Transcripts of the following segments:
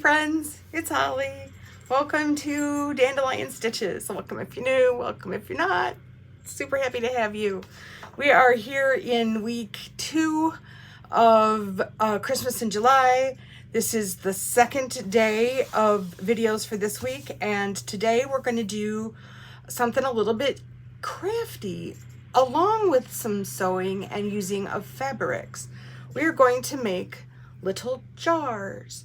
friends, it's Holly. Welcome to Dandelion Stitches. Welcome if you're new, welcome if you're not. Super happy to have you. We are here in week 2 of Christmas in July. This is the second day of videos for this week, and today we're going to do something a little bit crafty along with some sewing and using of fabrics. We are going to make little jars.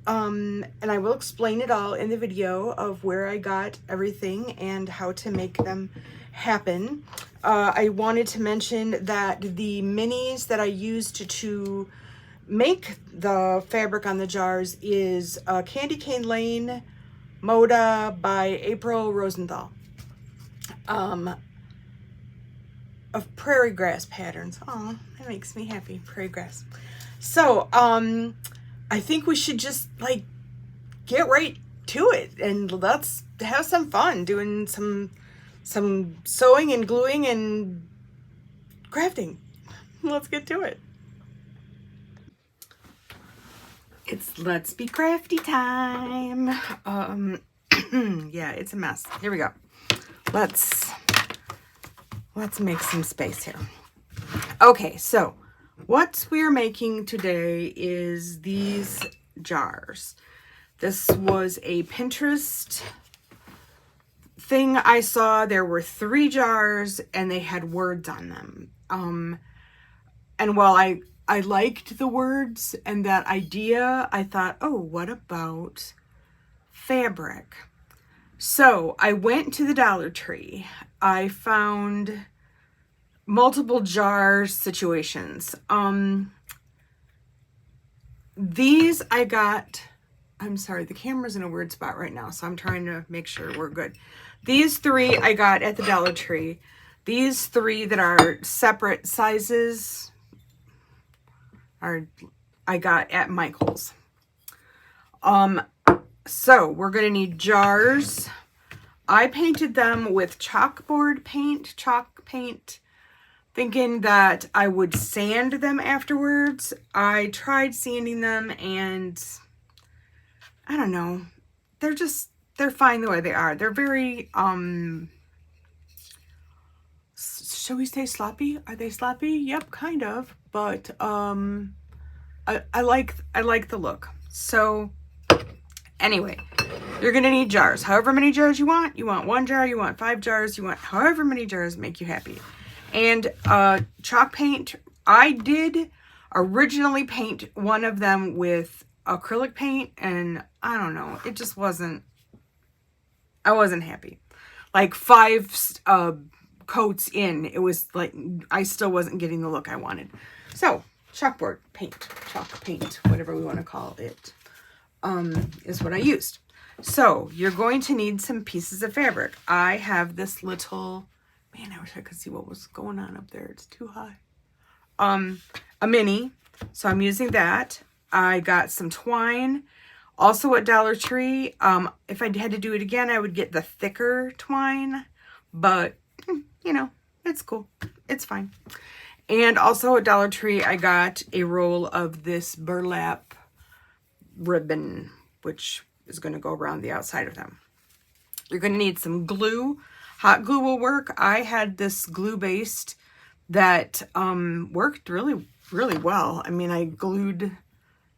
And I will explain it all in the video of where I got everything and how to make them happen. I wanted to mention that the minis that I used to make the fabric on the jars is Candy Cane Lane Moda by April Rosenthal. Of prairie grass patterns. Oh, that makes me happy. Prairie grass. So, I think we should just like get right to it and let's have some fun doing some sewing and gluing and crafting. Let's get to it. It's Let's Be Crafty time. Yeah, it's a mess. Here we go. Let's make some space here. Okay, so what we're making today is these jars. This was a Pinterest thing I saw. There were 3 jars and they had words on them. And while I liked the words and that idea, I thought, oh, what about fabric? So I went to the Dollar Tree. I found multiple jar situations. These I got, I'm sorry, the camera's in a weird spot right now, so I'm trying to make sure we're good. These 3 I got at the Dollar Tree. These 3 that are separate sizes I got at Michael's. So we're gonna need jars. I painted them with chalk paint, thinking that I would sand them afterwards. I tried sanding them and I don't know. They're fine the way they are. They're very, shall we say sloppy? Are they sloppy? Yep, kind of. But I like the look. So anyway, you're gonna need jars. However many jars you want. You want 1 jar, you want 5 jars, you want however many jars make you happy. And chalk paint, I did originally paint one of them with acrylic paint, and I don't know, it just wasn't, I wasn't happy. Like 5 coats in, it was like, I still wasn't getting the look I wanted. So, chalk paint, whatever we want to call it, is what I used. So, you're going to need some pieces of fabric. I have this little, man, I wish I could see what was going on up there. It's too high. A mini. So I'm using that. I got some twine. Also at Dollar Tree. If I had to do it again, I would get the thicker twine. But, you know, it's cool. It's fine. And also at Dollar Tree, I got a roll of this burlap ribbon, which is going to go around the outside of them. You're going to need some glue. Hot glue will work. I had this glue based that worked really, really well. I mean, I glued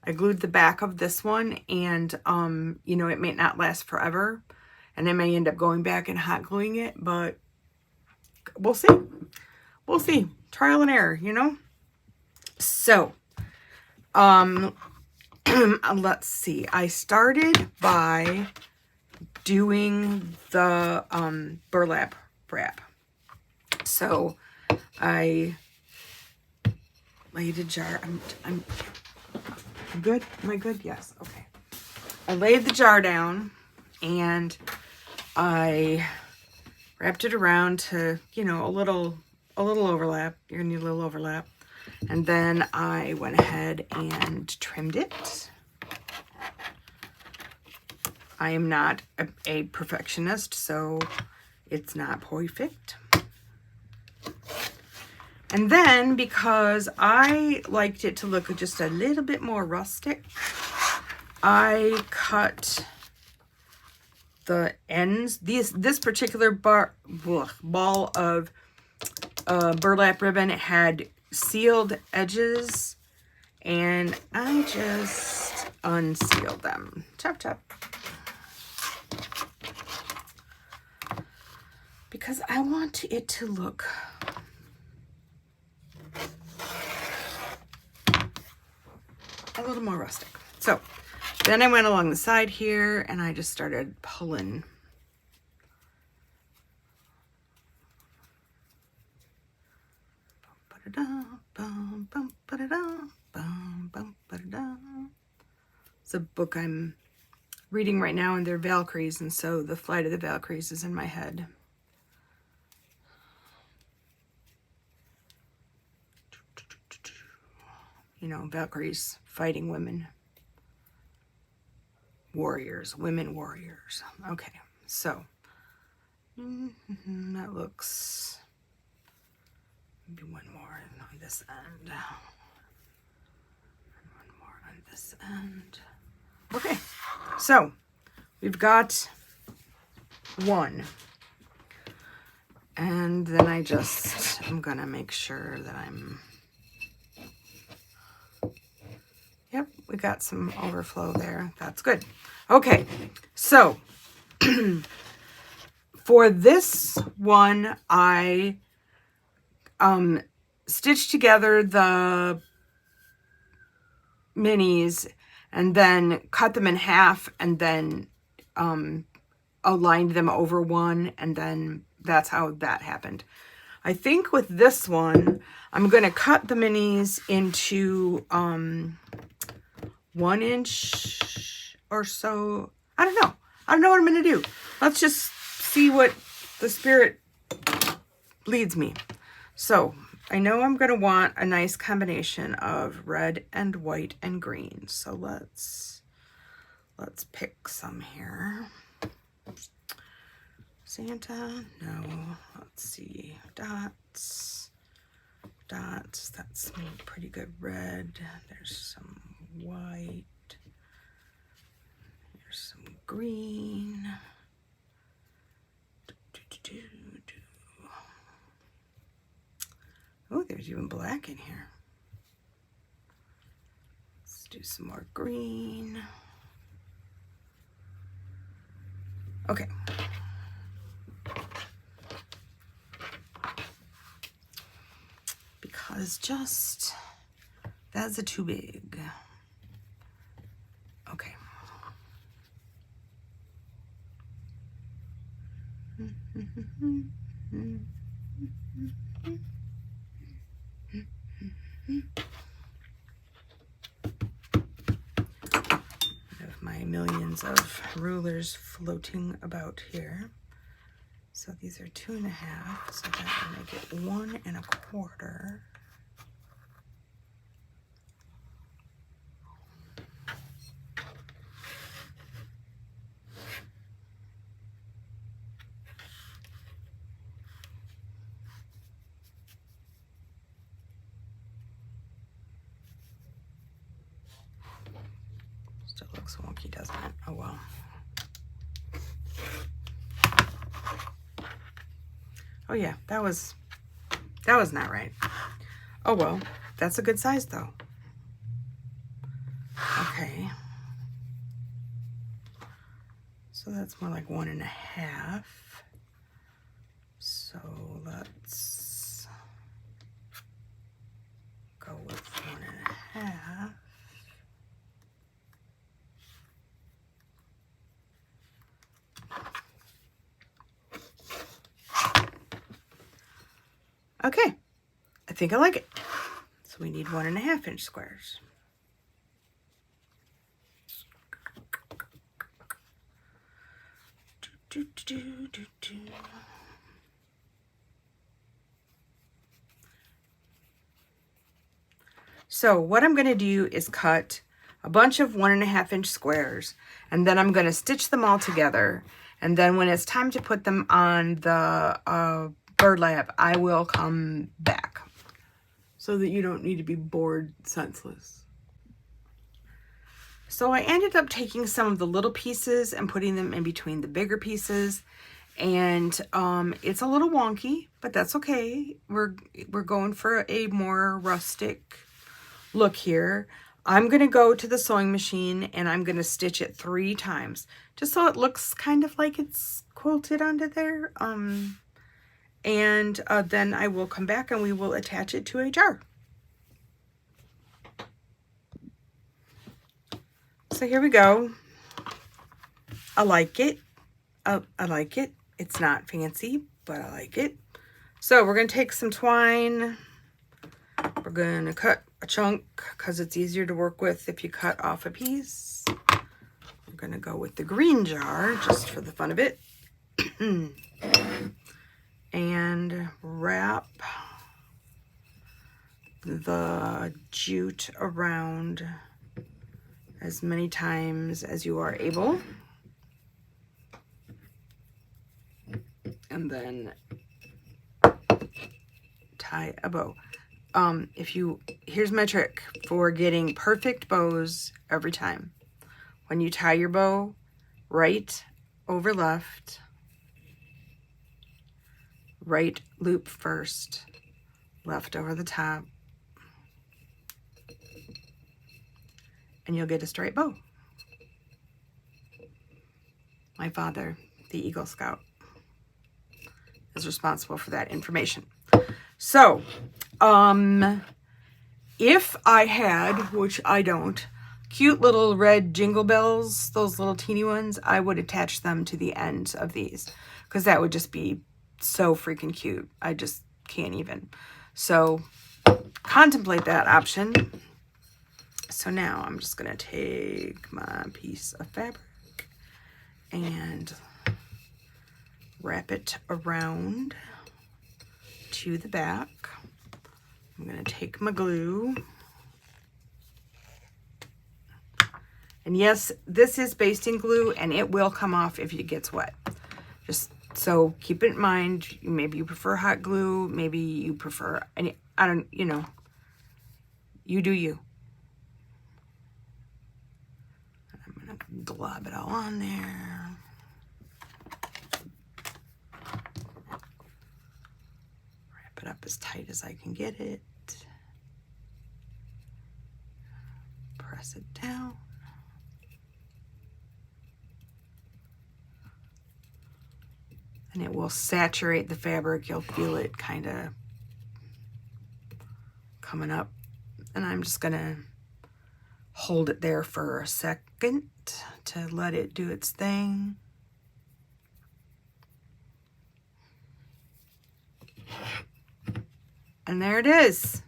the back of this one, and you know, it may not last forever, and I may end up going back and hot gluing it, but we'll see. We'll see. Trial and error, you know. So, let's see. I started by doing the burlap wrap. So I laid a jar. I'm good. Am I good? Yes. Okay. I laid the jar down and I wrapped it around to, you know, a little overlap. You're gonna need a little overlap. And then I went ahead and trimmed it. I am not a perfectionist, so it's not perfect. And then, because I liked it to look just a little bit more rustic, I cut the ends. This particular ball of burlap ribbon had sealed edges, and I just unsealed them. Chop, chop. Because I want it to look a little more rustic. So then I went along the side here and I just started pulling. It's a book I'm reading right now, and they're Valkyries, and so the Flight of the Valkyries is in my head. You know, Valkyries fighting women. Warriors, women warriors. Okay, so that looks, maybe one more on this end. One more on this end. Okay, so we've got one. And then I'm gonna make sure that yep, we got some overflow there. That's good. Okay, so for this one, I stitched together the minis and then cut them in half and then aligned them over one, and then that's how that happened. I think with this one, I'm going to cut the minis into 1 inch or so. I don't know. I don't know what I'm going to do. Let's just see what the spirit leads me. So I know I'm going to want a nice combination of red and white and green. So let's pick some here. Santa, no. Let's see. Dots. That's pretty good red. There's some white. There's some green. Oh, there's even black in here. Let's do some more green. Okay. Because just, that's too big. Okay. Have my millions of rulers floating about here. So these are 2.5, so that will make it 1 1/4. Still looks wonky, doesn't it? Oh well. Oh yeah, that was not right. Oh well, that's a good size though. Okay. So that's more like 1 1/2. So let's go with 1 1/2. Okay, I think I like it. So we need 1 1/2 inch squares. So what I'm going to do is cut a bunch of 1 1/2 inch squares, and then I'm going to stitch them all together. And then when it's time to put them on the burlap, I will come back so that you don't need to be bored senseless. So I ended up taking some of the little pieces and putting them in between the bigger pieces. And it's a little wonky, but that's okay. We're going for a more rustic look here. I'm going to go to the sewing machine and I'm going to stitch it 3 times just so it looks kind of like it's quilted onto there. And then I will come back and we will attach it to a jar. So here we go. I like it. I like it. It's not fancy, but I like it. So we're going to take some twine. We're going to cut a chunk because it's easier to work with if you cut off a piece. We're going to go with the green jar just for the fun of it. And wrap the jute around as many times as you are able. And then tie a bow. Here's my trick for getting perfect bows every time. When you tie your bow, right over left, right loop first, left over the top, and you'll get a straight bow. My father, the Eagle Scout, is responsible for that information. So, if I had, which I don't, cute little red jingle bells, those little teeny ones, I would attach them to the ends of these because that would just be so freaking cute. I just can't even. So, contemplate that option. So now I'm just going to take my piece of fabric and wrap it around to the back. I'm going to take my glue. And yes, this is basting glue and it will come off if it gets wet. Just so keep it in mind. Maybe you prefer hot glue. Maybe you prefer any, I don't, you know, you do you. I'm going to glob it all on there. Wrap it up as tight as I can get it. Press it down. And it will saturate the fabric. You'll feel it kind of coming up. And I'm just going to hold it there for a second to let it do its thing. And there it is.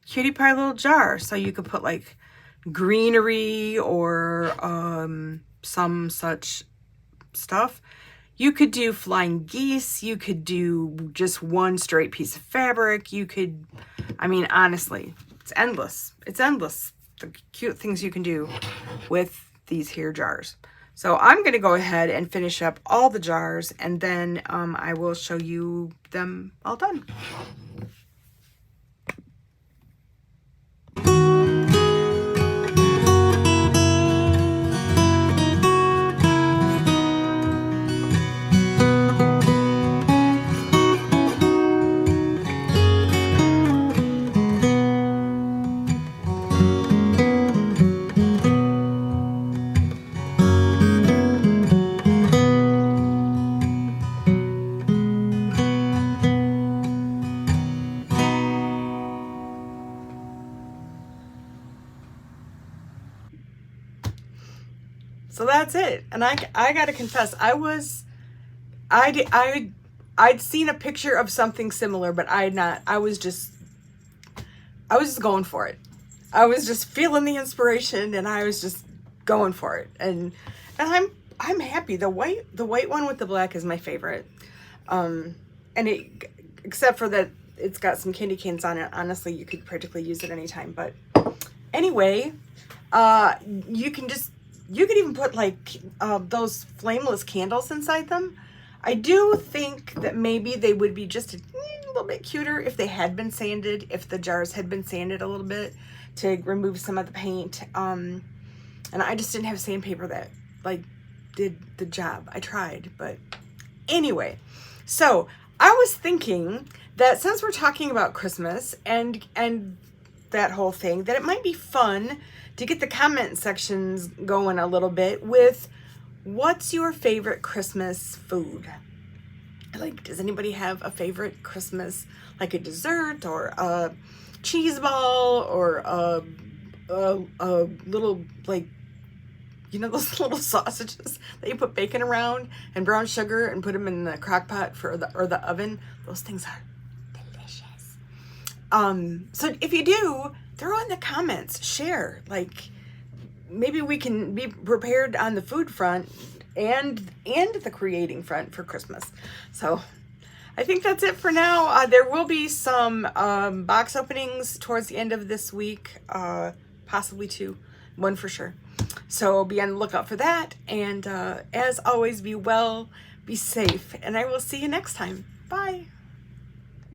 Cutie pie little jar. So you could put like greenery or some such stuff. You could do flying geese. You could do just one straight piece of fabric. You could, I mean, honestly, it's endless. It's endless. The cute things you can do with these here jars. So I'm going to go ahead and finish up all the jars and then I will show you them all done. So that's it. And I gotta confess, I'd seen a picture of something similar, but I was just going for it. I was just feeling the inspiration and I was just going for it. And I'm happy. The white one with the black is my favorite. And except for that it's got some candy canes on it. Honestly, you could practically use it anytime. But anyway, you could even put like those flameless candles inside them. I do think that maybe they would be just a little bit cuter if they had been sanded, if the jars had been sanded a little bit to remove some of the paint. And I just didn't have sandpaper that like did the job. I tried, but anyway. So I was thinking that since we're talking about Christmas and that whole thing, that it might be fun to get the comment sections going a little bit with what's your favorite Christmas food? Like, does anybody have a favorite Christmas, like a dessert or a cheese ball or a little, like, you know, those little sausages that you put bacon around and brown sugar and put them in the crock pot or the oven? Those things are delicious. So if you do, throw in the comments, share. Like, maybe we can be prepared on the food front and the creating front for Christmas. So I think that's it for now. There will be some box openings towards the end of this week, possibly 2, 1 for sure. So be on the lookout for that. And as always, be well, be safe, and I will see you next time. Bye.